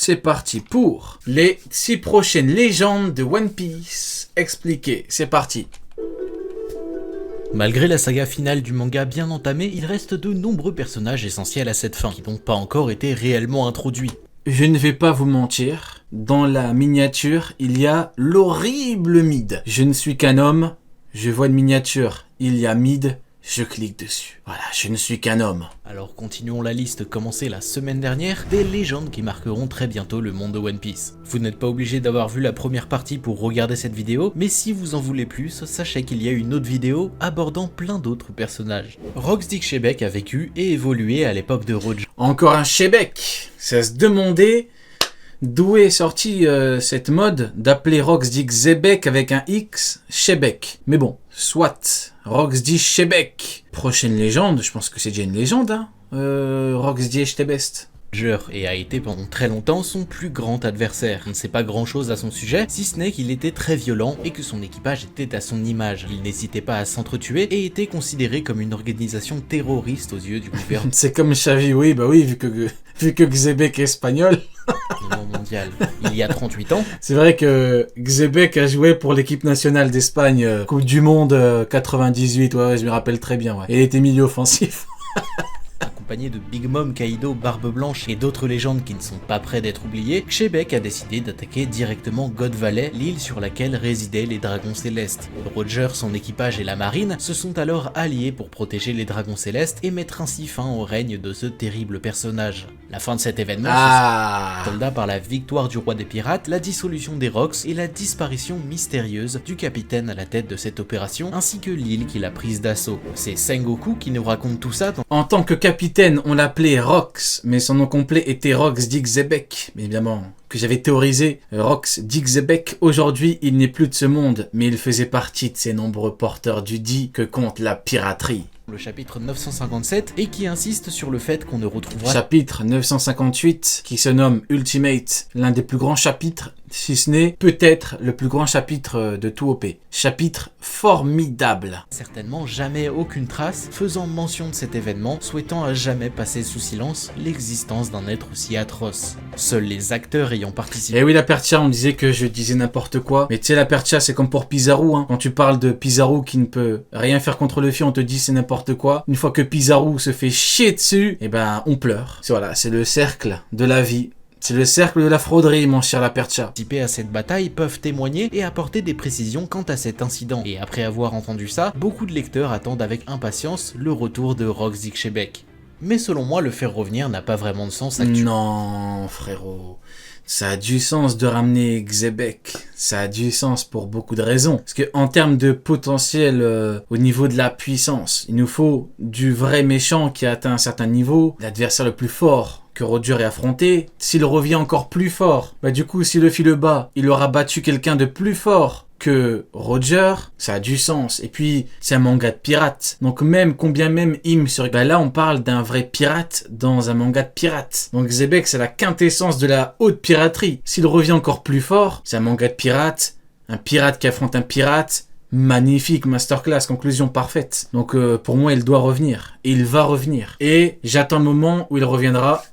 c'est parti pour les 6 prochaines légendes de One Piece expliquées. C'est parti. Malgré la saga finale du manga bien entamée, il reste de nombreux personnages essentiels à cette fin, qui n'ont pas encore été réellement introduits. Je ne vais pas vous mentir, dans la miniature, il y a l'horrible Mid. Je ne suis qu'un homme, je vois une miniature, il y a Mid, je clique dessus. Voilà, je ne suis qu'un homme. Alors continuons la liste commencée la semaine dernière, des légendes qui marqueront très bientôt le monde de One Piece. Vous n'êtes pas obligé d'avoir vu la première partie pour regarder cette vidéo, mais si vous en voulez plus, sachez qu'il y a une autre vidéo abordant plein d'autres personnages. Rox Dick Shebeck a vécu et évolué à l'époque de Roger. Encore un Shebeck. Ça se demandait d'où est sortie cette mode d'appeler Rox Dick Zebek avec un X Shebeck. Mais bon, soit. Rox Dick Shebeck. Prochaine légende, je pense que c'est déjà une légende, hein. Rox Dick Shebeck. Et a été pendant très longtemps son plus grand adversaire. On ne sait pas grand chose à son sujet, si ce n'est qu'il était très violent et que son équipage était à son image. Il n'hésitait pas à s'entretuer et était considéré comme une organisation terroriste aux yeux du gouvernement. C'est comme Xavi, oui, bah oui, vu que Xebec est espagnol. Mondial. Il y a 38 ans. C'est vrai que Xebec a joué pour l'équipe nationale d'Espagne, Coupe du Monde 98, ouais, je me rappelle très bien, ouais. Et il était milieu offensif. Accompagné de Big Mom, Kaido, Barbe Blanche et d'autres légendes qui ne sont pas près d'être oubliées, Shebeck a décidé d'attaquer directement God Valley, l'île sur laquelle résidaient les Dragons Célestes. Roger, son équipage et la marine se sont alors alliés pour protéger les Dragons Célestes et mettre ainsi fin au règne de ce terrible personnage. La fin de cet événement se solda par la victoire du roi des pirates, la dissolution des Rox et la disparition mystérieuse du capitaine à la tête de cette opération, ainsi que l'île qu'il a prise d'assaut. C'est Sengoku qui nous raconte tout ça En tant que capitaine, on l'appelait Rox, mais son nom complet était Rox Dick Zebek. Mais évidemment, que j'avais théorisé, Rox Dick Zebek, aujourd'hui, il n'est plus de ce monde, mais il faisait partie de ces nombreux porteurs du dit que compte la piraterie. Le chapitre 957 et qui insiste sur le fait qu'on ne retrouvera... Chapitre 958 qui se nomme Ultimate, l'un des plus grands chapitres, si ce n'est peut-être le plus grand chapitre de tout OP. Chapitre formidable. Certainement jamais aucune trace faisant mention de cet événement, souhaitant à jamais passer sous silence l'existence d'un être aussi atroce. Seuls les acteurs ayant participé... Eh oui, la Pertia, on disait que je disais n'importe quoi, mais tu sais, la Pertia, c'est comme pour Pizarro, hein. Quand tu parles de Pizarro qui ne peut rien faire contre Luffy, on te dit c'est n'importe quoi. Une fois que Pizarro se fait chier dessus, eh ben, on pleure. Voilà, c'est le cercle de la vie. C'est le cercle de la frauderie, mon cher Lapertia. Participés à cette bataille peuvent témoigner et apporter des précisions quant à cet incident. Et après avoir entendu ça, beaucoup de lecteurs attendent avec impatience le retour de Rox Dick Shebeck. Mais selon moi, le faire revenir n'a pas vraiment de sens actuel. Non, frérot. Ça a du sens de ramener Xebec. Ça a du sens pour beaucoup de raisons. Parce que en termes de potentiel au niveau de la puissance, il nous faut du vrai méchant qui a atteint un certain niveau, l'adversaire le plus fort que Roger ait affronté. S'il revient encore plus fort, bah du coup si Luffy le bat, il aura battu quelqu'un de plus fort que Roger, ça a du sens. Et puis, c'est un manga de pirate. Donc même, combien même Im serait... Bah là, on parle d'un vrai pirate dans un manga de pirate. Donc Xebec, c'est la quintessence de la haute piraterie. S'il revient encore plus fort, c'est un manga de pirate. Un pirate qui affronte un pirate. Magnifique, masterclass, conclusion parfaite. Donc pour moi, il doit revenir. Et il va revenir. Et j'attends le moment où il reviendra.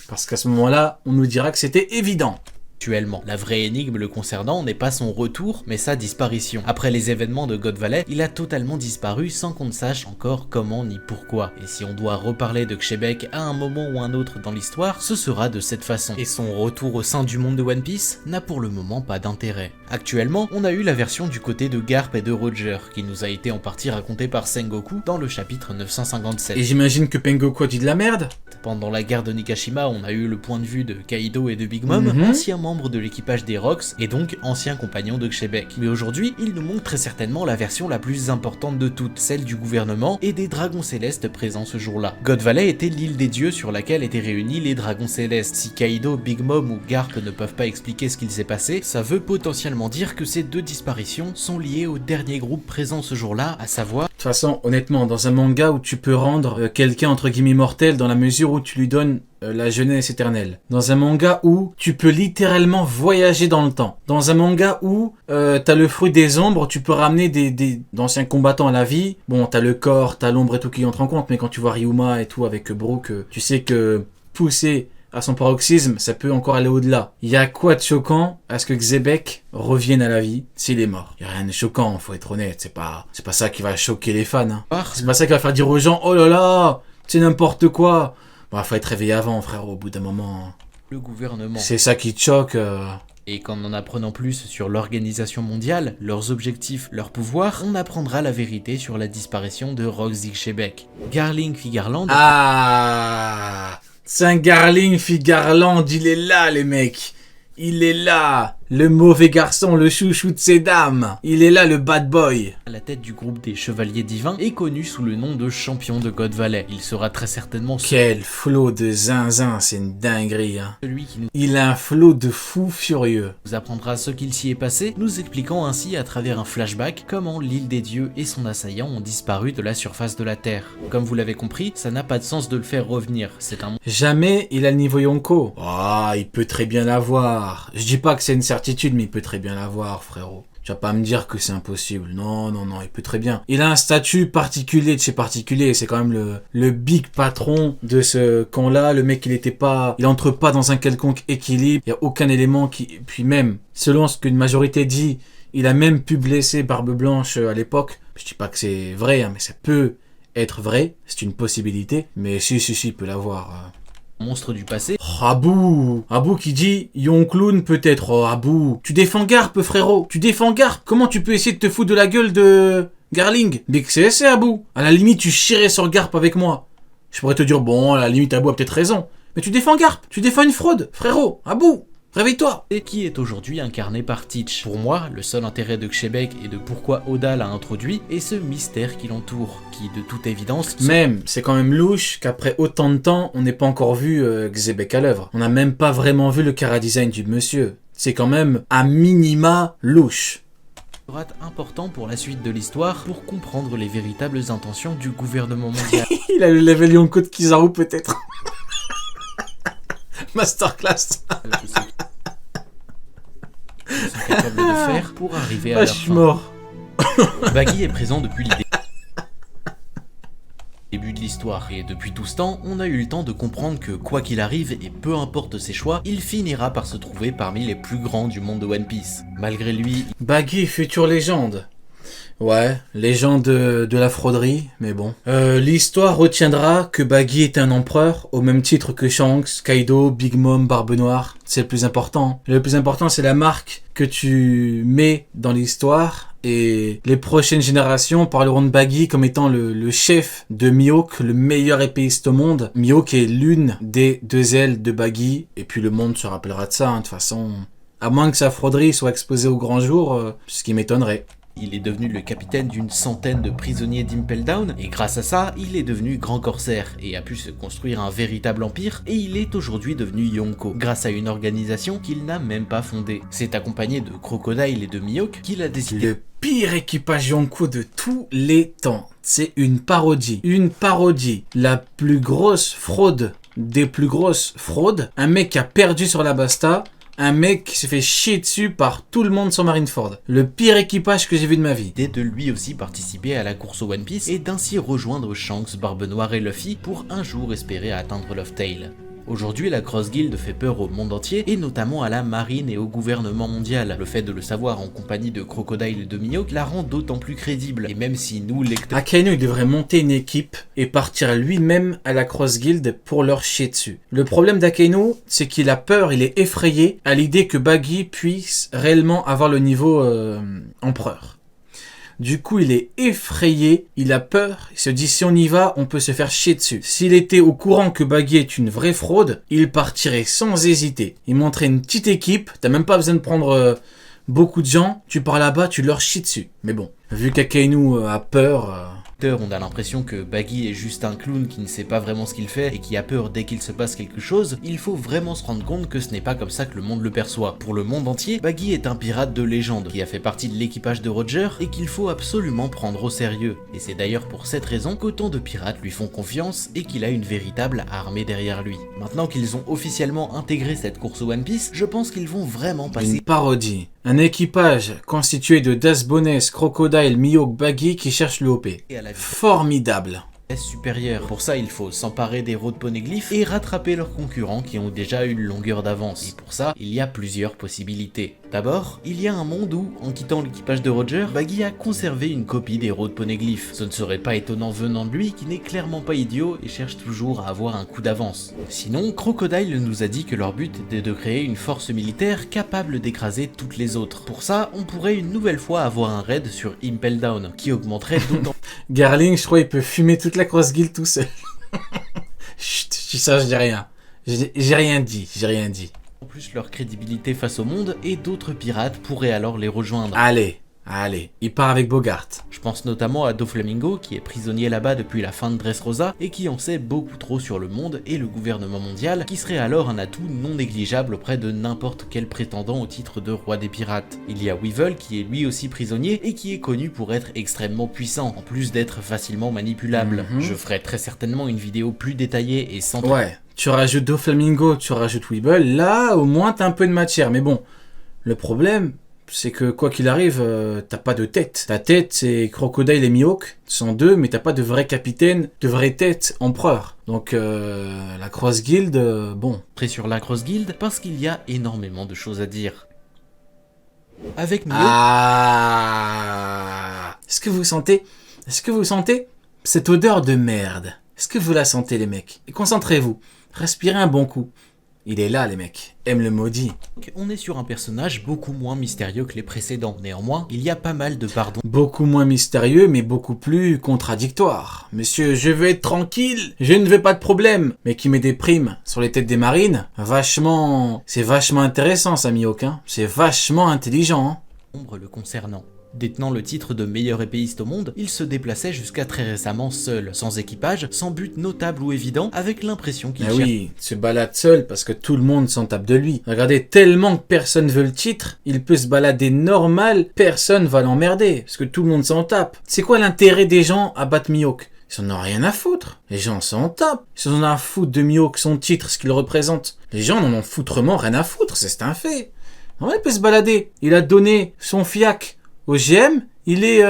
Parce qu'à ce moment-là, on nous dira que c'était évident. Actuellement. La vraie énigme le concernant n'est pas son retour, mais sa disparition. Après les événements de God Valley, il a totalement disparu sans qu'on ne sache encore comment ni pourquoi. Et si on doit reparler de Shebeck à un moment ou un autre dans l'histoire, ce sera de cette façon. Et son retour au sein du monde de One Piece n'a pour le moment pas d'intérêt. Actuellement, on a eu la version du côté de Garp et de Roger, qui nous a été en partie racontée par Sengoku dans le chapitre 957. Et j'imagine que Pengoku a dit de la merde. Pendant la guerre de Nikashima, on a eu le point de vue de Kaido et de Big Mom, anciens membres de l'équipage des Rox et donc anciens compagnons de Shebeck. Mais aujourd'hui, il nous montre très certainement la version la plus importante de toutes, celle du gouvernement et des dragons célestes présents ce jour-là. God Valley était l'île des dieux sur laquelle étaient réunis les dragons célestes. Si Kaido, Big Mom ou Garp ne peuvent pas expliquer ce qu'il s'est passé, ça veut potentiellement dire que ces deux disparitions sont liées au dernier groupe présent ce jour-là, à savoir... De toute façon, honnêtement, dans un manga où tu peux rendre quelqu'un entre guillemets mortel dans la mesure où tu lui donnes la jeunesse éternelle. Dans un manga où tu peux littéralement voyager dans le temps. Dans un manga où t'as le fruit des ombres, tu peux ramener d'anciens combattants à la vie. Bon, t'as le corps, t'as l'ombre et tout qui entre en compte, mais quand tu vois Ryuma et tout avec Brook, tu sais que pousser à son paroxysme, ça peut encore aller au-delà. Il y a quoi de choquant à ce que Xebec revienne à la vie s'il est mort? Il y a rien de choquant, faut être honnête. C'est pas ça qui va choquer les fans. Hein. C'est pas ça qui va faire dire aux gens, oh là là, c'est n'importe quoi. Bah, faut être réveillé avant, frère, au bout d'un moment. Le gouvernement. C'est ça qui te choque. Et qu'en en apprenant plus sur l'organisation mondiale, leurs objectifs, leurs pouvoirs, on apprendra la vérité sur la disparition de Roxy Xebec. Garling Figarland... Ah, Saint-Garling Figarland, il est là, les mecs. Il est là, le mauvais garçon, le chouchou de ces dames. Il est là, le bad boy. À la tête du groupe des Chevaliers Divins est connu sous le nom de champion de God Valley. Il sera très certainement quel flot de zinzin, c'est une dinguerie. Hein. Celui qui Il a un flot de fou furieux. nous apprendra ce qu'il s'y est passé, nous expliquant ainsi à travers un flashback comment l'île des dieux et son assaillant ont disparu de la surface de la Terre. Comme vous l'avez compris, ça n'a pas de sens de le faire revenir. C'est un... Jamais il a le niveau Yonko. Ah, il peut très bien l'avoir. Je dis pas que c'est une certitude, mais il peut très bien l'avoir, frérot. Tu vas pas me dire que c'est impossible. Non, il peut très bien. Il a un statut particulier de chez particulier. C'est quand même le big patron de ce camp-là. Le mec, il entre pas dans un quelconque équilibre. Il y a aucun élément qui... Puis même, selon ce qu'une majorité dit, il a même pu blesser Barbe Blanche à l'époque. Je dis pas que c'est vrai, hein, mais ça peut être vrai. C'est une possibilité. Mais si, il peut l'avoir. Monstre du passé. Oh, Abou qui dit Yoncloun peut-être. Oh, Abou, tu défends Garp, frérot. Tu défends Garp. Comment tu peux essayer de te foutre de la gueule de Garling? Big CSC, Abou. À la limite, tu chierais sur Garp avec moi. Je pourrais te dire, bon, à la limite, Abou a peut-être raison. Mais tu défends Garp. Tu défends une fraude, frérot. Abou, réveille-toi. Et qui est aujourd'hui incarné par Teach. Pour moi, le seul intérêt de Xebec et de pourquoi Oda l'a introduit est ce mystère qui l'entoure, qui de toute évidence... Même, c'est quand même louche qu'après autant de temps, on n'ait pas encore vu Xebec à l'œuvre. On n'a même pas vraiment vu le chara-design du monsieur. C'est quand même, à minima, louche. Sera important pour la suite de l'histoire, pour comprendre les véritables intentions du gouvernement mondial. Il a le level Yonko de Kizaru peut-être. Masterclass. Ils sont capables de faire pour arriver à Ah, leur je suis fin. mort. Baggy est présent depuis le début de l'histoire, et depuis tout ce temps, on a eu le temps de comprendre que quoi qu'il arrive, et peu importe ses choix, il finira par se trouver parmi les plus grands du monde de One Piece. Malgré lui, Baggy, future légende. Ouais, légende de la frauderie, mais bon. L'histoire retiendra que Baggy est un empereur, au même titre que Shanks, Kaido, Big Mom, Barbe Noire. C'est le plus important. Le plus important, c'est la marque que tu mets dans l'histoire. Et les prochaines générations parleront de Baggy comme étant le chef de Mihawk, le meilleur épéiste au monde. Mihawk est l'une des deux ailes de Baggy. Et puis le monde se rappellera de ça, hein, de toute façon. À moins que sa frauderie soit exposée au grand jour, ce qui m'étonnerait. il est devenu le capitaine d'une centaine de prisonniers d'Impel Down, et grâce à ça, il est devenu grand corsaire, et a pu se construire un véritable empire, et il est aujourd'hui devenu Yonko, grâce à une organisation qu'il n'a même pas fondée. C'est accompagné de Crocodile et de Mihawk qu'il a décidé... Le pire équipage Yonko de tous les temps. C'est une parodie. Une parodie. La plus grosse fraude des plus grosses fraudes. Un mec qui a perdu sur la Basta. Un mec qui s'est fait chier dessus par tout le monde sur Marineford. Le pire équipage que j'ai vu de ma vie. De lui aussi participer à la course au One Piece et d'ainsi rejoindre Shanks, Barbe Noire et Luffy pour un jour espérer atteindre Love Tale. Aujourd'hui, la Cross Guild fait peur au monde entier, et notamment à la marine et au gouvernement mondial. Le fait de le savoir en compagnie de Crocodile et de Mihawk la rend d'autant plus crédible, et même si nous, lecteurs... Akainu, il devrait monter une équipe et partir lui-même à la Cross Guild pour leur chier dessus. Le problème d'Akainu, c'est qu'il a peur, il est effrayé à l'idée que Baggy puisse réellement avoir le niveau empereur. Du coup, il est effrayé, il a peur, il se dit si on y va, on peut se faire chier dessus. S'il était au courant que Baggy est une vraie fraude, il partirait sans hésiter. Il montrait une petite équipe, t'as même pas besoin de prendre beaucoup de gens, tu pars là-bas, tu leur chies dessus. Mais bon, vu qu'Akainu a peur... On a l'impression que Baggy est juste un clown qui ne sait pas vraiment ce qu'il fait et qui a peur dès qu'il se passe quelque chose. Il faut vraiment se rendre compte que ce n'est pas comme ça que le monde le perçoit. Pour le monde entier, Baggy est un pirate de légende qui a fait partie de l'équipage de Roger et qu'il faut absolument prendre au sérieux. Et c'est d'ailleurs pour cette raison qu'autant de pirates lui font confiance et qu'il a une véritable armée derrière lui. Maintenant qu'ils ont officiellement intégré cette course au One Piece, je pense qu'ils vont vraiment passer... Une parodie. Un équipage constitué de Das Bones, Crocodile, Mihawk, Baggy qui cherche le OP. Formidable. supérieure. Pour ça, il faut s'emparer des road poneglyphes et rattraper leurs concurrents qui ont déjà une longueur d'avance. Et pour ça, il y a plusieurs possibilités. D'abord, il y a un monde où, en quittant l'équipage de Roger, Baggy a conservé une copie des road poneglyphes. Ce ne serait pas étonnant venant de lui, qui n'est clairement pas idiot et cherche toujours à avoir un coup d'avance. Sinon, Crocodile nous a dit que leur but était de créer une force militaire capable d'écraser toutes les autres. Pour ça, on pourrait une nouvelle fois avoir un raid sur Impel Down, qui augmenterait d'autant... Garling, je crois, il peut fumer toute la Cross Guild tout seul. Chut, je dis ça, je dis rien. J'ai rien dit. En plus leur crédibilité face au monde, et d'autres pirates pourraient alors les rejoindre. Allez, il part avec Bogart. Je pense notamment à Doflamingo, qui est prisonnier là-bas depuis la fin de Dressrosa, et qui en sait beaucoup trop sur le monde et le gouvernement mondial, qui serait alors un atout non négligeable auprès de n'importe quel prétendant au titre de roi des pirates. Il y a Weevil, qui est lui aussi prisonnier, et qui est connu pour être extrêmement puissant, en plus d'être facilement manipulable. Je ferai très certainement une vidéo plus détaillée et sans... Ouais, tu rajoutes Doflamingo, tu rajoutes Weevil, là au moins t'as un peu de matière, mais bon, le problème... c'est que quoi qu'il arrive, t'as pas de tête. Ta tête, c'est Crocodile et Mihawk, sont deux, mais t'as pas de vrai capitaine, de vraie tête empereur. Donc la Cross Guild, bon. Très sur la Cross Guild, parce qu'il y a énormément de choses à dire. Avec Mihawk... Ah, est-ce que vous sentez cette odeur de merde? Est-ce que vous la sentez, les mecs? Et concentrez-vous, respirez un bon coup. Il est là, les mecs. Aime le maudit. On est sur un personnage beaucoup moins mystérieux que les précédents. Néanmoins, il y a pas mal de pardons. Beaucoup moins mystérieux, mais beaucoup plus contradictoire. Monsieur, je veux être tranquille, je ne veux pas de problème. Mais qui met des primes sur les têtes des marines, c'est vachement intéressant, ça, Mihawk, hein. C'est vachement intelligent, hein. Ombre le concernant. Détenant le titre de meilleur épéiste au monde, il se déplaçait jusqu'à très récemment seul, sans équipage, sans but notable ou évident, avec l'impression qu'il oui, il se balade seul parce que tout le monde s'en tape de lui. Regardez, tellement que personne veut le titre, il peut se balader normal, personne va l'emmerder, parce que tout le monde s'en tape. C'est quoi l'intérêt des gens à battre Mihawk? Ils en ont rien à foutre. Les gens s'en tapent. Ils en ont à foutre de Mihawk, son titre, ce qu'il représente. Les gens n'en ont foutrement rien à foutre, c'est un fait. Non, il peut se balader. Il a donné son fiac au GM, il est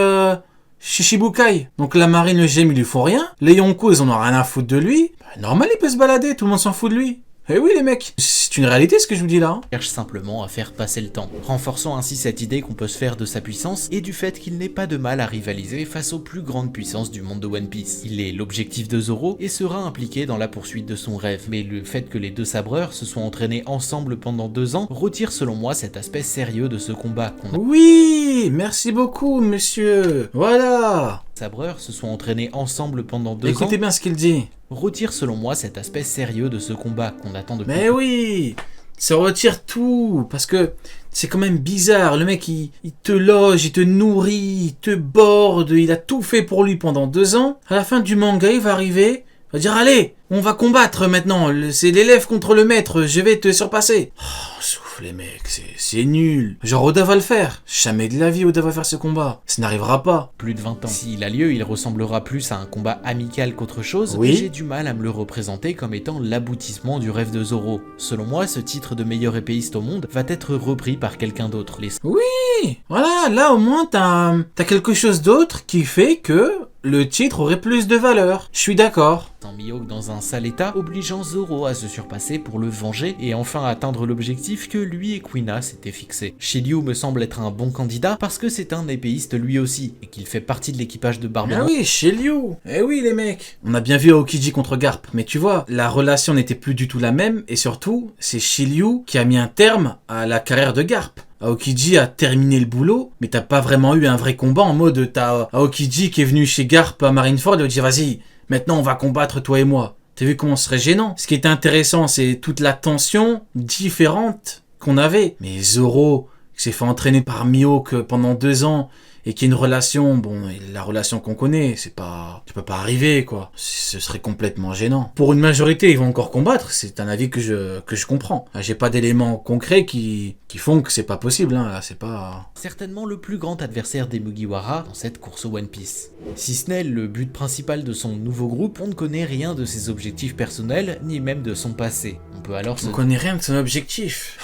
Shichibukai. Donc la marine, le GM, ils lui font rien. Les Yonko, ils en ont rien à foutre de lui. Normal, il peut se balader, tout le monde s'en fout de lui. Eh oui, les mecs, c'est une réalité ce que je vous dis là. Hein. Cherche simplement à faire passer le temps, renforçant ainsi cette idée qu'on peut se faire de sa puissance et du fait qu'il n'ait pas de mal à rivaliser face aux plus grandes puissances du monde de One Piece. Il est l'objectif de Zoro et sera impliqué dans la poursuite de son rêve, mais le fait que les deux sabreurs se soient entraînés ensemble pendant 2 ans retire selon moi cet aspect sérieux de ce combat. Oui, merci beaucoup, monsieur. Voilà. Sabreurs se sont entraînés ensemble pendant 2 ans. Écoutez bien ce qu'il dit. Retire selon moi cet aspect sérieux de ce combat qu'on attend depuis... Mais oui, ça retire tout, parce que c'est quand même bizarre, le mec il te loge, il te nourrit, il te borde, il a tout fait pour lui pendant 2 ans, à la fin du manga il va arriver, il va dire allez, on va combattre maintenant, c'est l'élève contre le maître, je vais te surpasser. Oh, souffle les mecs, c'est nul. Genre Oda va le faire, jamais de la vie Oda va faire ce combat, ça n'arrivera pas. Plus de 20 ans. S'il a lieu, il ressemblera plus à un combat amical qu'autre chose, oui. Et j'ai du mal à me le représenter comme étant l'aboutissement du rêve de Zoro. Selon moi, ce titre de meilleur épéiste au monde va être repris par quelqu'un d'autre. Oui, voilà, là au moins t'as quelque chose d'autre qui fait que le titre aurait plus de valeur. Je suis d'accord. Mihawk dans un sale état, obligeant Zoro à se surpasser pour le venger et enfin atteindre l'objectif que lui et Kuina s'étaient fixé. Shiryu me semble être un bon candidat parce que c'est un épéiste lui aussi et qu'il fait partie de l'équipage de Barbe Blanche. Ah oui, Shiryu. Eh oui les mecs. On a bien vu Aokiji contre Garp, mais tu vois, la relation n'était plus du tout la même et surtout, c'est Shiryu qui a mis un terme à la carrière de Garp. Aokiji a terminé le boulot, mais t'as pas vraiment eu un vrai combat en mode t'as Aokiji qui est venu chez Garp à Marineford et lui dit vas-y, maintenant on va combattre toi et moi. T'as vu comment ce serait gênant? Ce qui était intéressant, c'est toute la tension différente qu'on avait. Mais Zoro, qui s'est fait entraîner par Mihawk pendant 2 ans, et qui a une relation, bon, la relation qu'on connaît, ça peut pas arriver, quoi. Ce serait complètement gênant. Pour une majorité, ils vont encore combattre, c'est un avis que je comprends. J'ai pas d'éléments concrets qui font que c'est pas possible, hein, là, c'est pas... Certainement le plus grand adversaire des Mugiwara dans cette course au One Piece. Si ce n'est le but principal de son nouveau groupe, on ne connaît rien de ses objectifs personnels, ni même de son passé. On peut alors On connaît rien de son objectif.